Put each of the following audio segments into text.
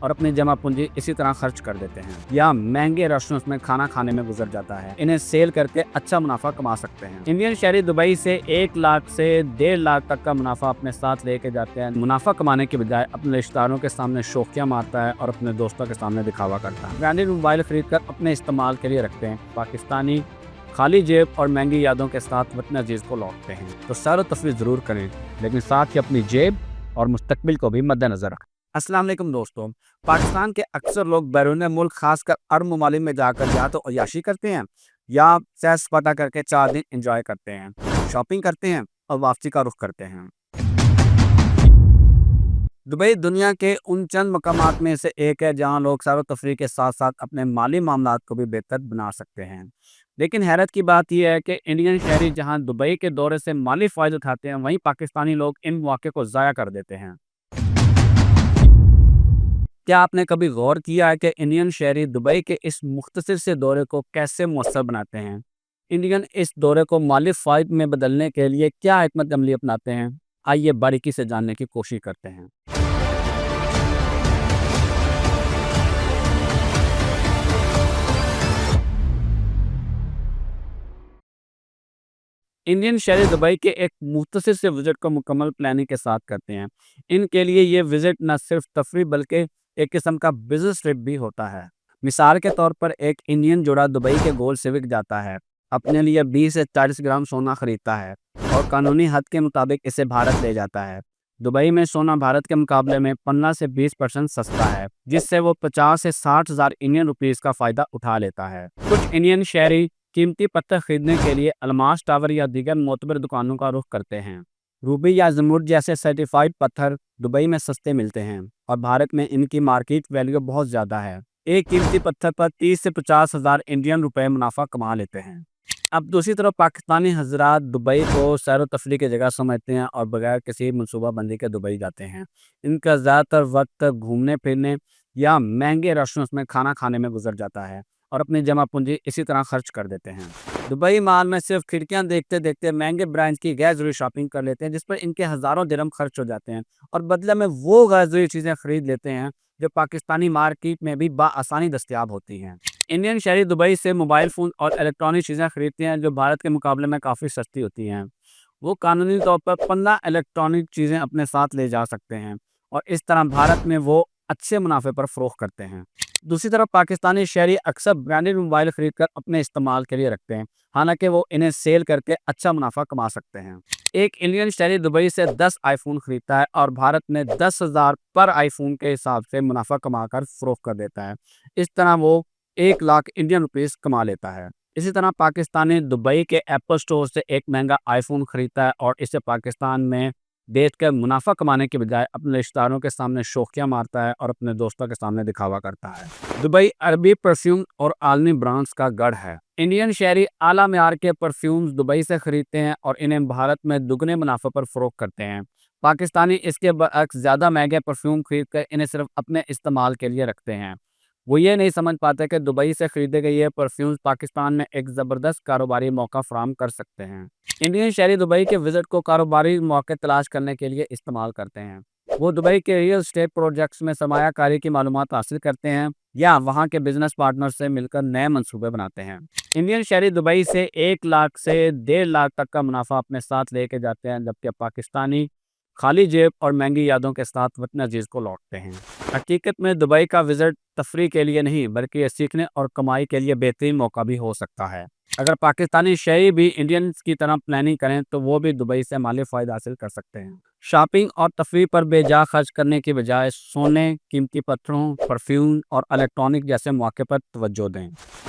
اور اپنی جمع پونجی اسی طرح خرچ کر دیتے ہیں یا مہنگے ریسٹورنٹس میں کھانا کھانے میں گزر جاتا ہے۔ انہیں سیل کر کے اچھا منافع کما سکتے ہیں۔ انڈین شہری دبئی سے 1 لاکھ سے 1.5 لاکھ تک کا منافع اپنے ساتھ لے کے جاتے ہیں۔ منافع کمانے کے بجائے اپنے رشتہ داروں کے سامنے شوخیاں مارتا ہے اور اپنے دوستوں کے سامنے دکھاوا کرتا ہے۔ برانڈڈ موبائل خرید کر اپنے استعمال کے لیے رکھتے ہیں۔ پاکستانی خالی جیب اور مہنگی یادوں کے ساتھ وطن عزیز کو لوٹتے ہیں۔ تو سیر و تفریح ضرور کریں، لیکن ساتھ ہی اپنی جیب اور مستقبل کو بھی مد نظر رکھیں۔ السلام علیکم دوستوں، پاکستان کے اکثر لوگ بیرون ملک خاص کر عرب ممالک میں جا کر یا تو عیاشی کرتے ہیں یا سیر سپاٹا کر کے 4 دن انجوائے کرتے ہیں، شاپنگ کرتے ہیں اور واپسی کا رخ کرتے ہیں۔ دبئی دنیا کے ان چند مقامات میں سے ایک ہے جہاں لوگ سیر و تفریح کے ساتھ ساتھ اپنے مالی معاملات کو بھی بہتر بنا سکتے ہیں۔ لیکن حیرت کی بات یہ ہے کہ انڈین شہری جہاں دبئی کے دورے سے مالی فائدہ اٹھاتے ہیں، وہیں پاکستانی لوگ ان مواقع کو ضائع کر دیتے ہیں۔ کیا آپ نے کبھی غور کیا ہے کہ انڈین شہری دبئی کے اس مختصر سے دورے کو کیسے مؤثر بناتے ہیں؟ انڈین اس دورے کو مالی فائدے میں بدلنے کے لیے کیا حکمت عملی اپناتے ہیں؟ آئیے باریکی سے جاننے کی کوشش کرتے ہیں۔ انڈین شہری دبئی کے ایک مختصر سے وزٹ کو مکمل پلاننگ کے ساتھ کرتے ہیں۔ ان کے لیے یہ وزٹ نہ صرف تفریح بلکہ ایک قسم کا بزنس ٹرپ بھی ہوتا ہے۔ مثال کے طور پر ایک انڈین جوڑا دبئی کے گولڈ سیوک جاتا ہے، اپنے لیے 20 سے 40 گرام سونا خریدتا ہے اور قانونی حد کے مطابق اسے بھارت لے جاتا ہے۔ دبئی میں سونا بھارت کے مقابلے میں 15 سے 20% سستا ہے، جس سے وہ 50 سے 60 ہزار انڈین روپیز کا فائدہ اٹھا لیتا ہے۔ کچھ انڈین شہری قیمتی پتھر خریدنے کے لیے الماس ٹاور یا دیگر معتبر دکانوں کا رخ کرتے ہیں۔ روبی یا زمرد جیسے سرٹیفائیڈ پتھر دبئی میں سستے ملتے ہیں اور بھارت میں ان کی مارکیٹ ویلیو بہت زیادہ ہے۔ ایک قیمتی پتھر پر 30 سے 50 ہزار انڈین روپے منافع کما لیتے ہیں۔ اب دوسری طرف پاکستانی حضرات دبئی کو سیر و تفریح کی جگہ سمجھتے ہیں اور بغیر کسی منصوبہ بندی کے دبئی جاتے ہیں۔ ان کا زیادہ تر وقت گھومنے پھرنے یا مہنگے ریسٹورنٹس میں کھانا کھانے میں گزر جاتا ہے اور اپنی جمع پونجی اسی طرح خرچ کر دیتے ہیں۔ دبئی مال میں صرف کھڑکیاں دیکھتے دیکھتے مہنگے برانڈز کی غیر ضروری شاپنگ کر لیتے ہیں، جس پر ان کے ہزاروں درہم خرچ ہو جاتے ہیں اور بدلے میں وہ غیر ضروری چیزیں خرید لیتے ہیں جو پاکستانی مارکیٹ میں بھی بآسانی دستیاب ہوتی ہیں۔ انڈین شہری دبئی سے موبائل فون اور الیکٹرانک چیزیں خریدتے ہیں جو بھارت کے مقابلے میں کافی سستی ہوتی ہیں۔ وہ قانونی طور پر 15 الیکٹرانک چیزیں اپنے ساتھ لے جا سکتے ہیں اور اس طرح بھارت میں وہ اچھے منافع پر فروخت کرتے ہیں۔ دوسری طرف پاکستانی شہری اکثر برانڈڈ موبائل خرید کر اپنے استعمال کے لیے رکھتے ہیں، حالانکہ وہ انہیں سیل کر کے اچھا منافع کما سکتے ہیں۔ ایک انڈین شہری دبئی سے 10 آئی فون خریدتا ہے اور بھارت میں 10,000 پر آئی فون کے حساب سے منافع کما کر فروخت کر دیتا ہے۔ اس طرح وہ 1 لاکھ انڈین روپیز کما لیتا ہے۔ اسی طرح پاکستانی دبئی کے ایپل سٹور سے ایک مہنگا آئی فون خریدتا ہے اور اسے پاکستان میں بیچ کر منافع کمانے کے بجائے اپنے رشتہ داروں کے سامنے شوخیاں مارتا ہے اور اپنے دوستوں کے سامنے دکھاوا کرتا ہے۔ دبئی عربی پرفیوم اور عالمی برانڈز کا گڑھ ہے۔ انڈین شہری اعلیٰ معیار کے پرفیومز دبئی سے خریدتے ہیں اور انہیں بھارت میں دگنے منافع پر فروخت کرتے ہیں۔ پاکستانی اس کے برعکس زیادہ مہنگے پرفیوم خرید کر انہیں صرف اپنے استعمال کے لیے رکھتے ہیں۔ وہ یہ نہیں سمجھ پاتے کہ دبئی سے خریدے گئے یہ پرفیومز پاکستان میں ایک زبردست کاروباری موقع فراہم کر سکتے ہیں۔ انڈین شہری دبئی کے وزٹ کو کاروباری موقع تلاش کرنے کے لیے استعمال کرتے ہیں۔ وہ دبئی کے ریئل اسٹیٹ پروجیکٹس میں سرمایہ کاری کی معلومات حاصل کرتے ہیں یا وہاں کے بزنس پارٹنر سے مل کر نئے منصوبے بناتے ہیں۔ انڈین شہری دبئی سے 1 لاکھ سے 1.5 لاکھ تک کا منافع اپنے ساتھ لے کے جاتے ہیں، جبکہ پاکستانی خالی جیب اور مہنگی یادوں کے ساتھ وطن عزیز کو لوٹتے ہیں۔ حقیقت میں دبئی کا وزٹ تفریح کے لیے نہیں بلکہ یہ سیکھنے اور کمائی کے لیے بہترین موقع بھی ہو سکتا ہے۔ اگر پاکستانی شہری بھی انڈینز کی طرح پلاننگ کریں تو وہ بھی دبئی سے مالی فائدہ حاصل کر سکتے ہیں۔ شاپنگ اور تفریح پر بے جا خرچ کرنے کی بجائے سونے، قیمتی پتھروں، پرفیوم اور الیکٹرانک جیسے مواقع پر توجہ دیں۔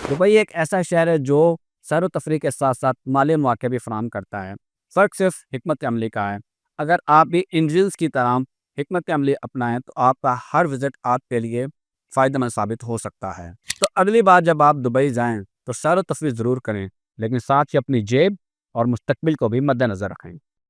دبئی ایک ایسا شہر ہے جو سیر و تفریح کے ساتھ ساتھ مالی مواقع بھی فراہم کرتا ہے۔ فرق صرف حکمت عملی کا ہے۔ اگر آپ بھی انڈینز کی طرح حکمت عملی اپنائیں تو آپ کا ہر وزٹ آپ کے لیے فائدہ مند ثابت ہو سکتا ہے۔ تو اگلی بار جب آپ دبئی جائیں تو سیر و تفریح ضرور کریں، لیکن ساتھ ہی اپنی جیب اور مستقبل کو بھی مد نظر رکھیں۔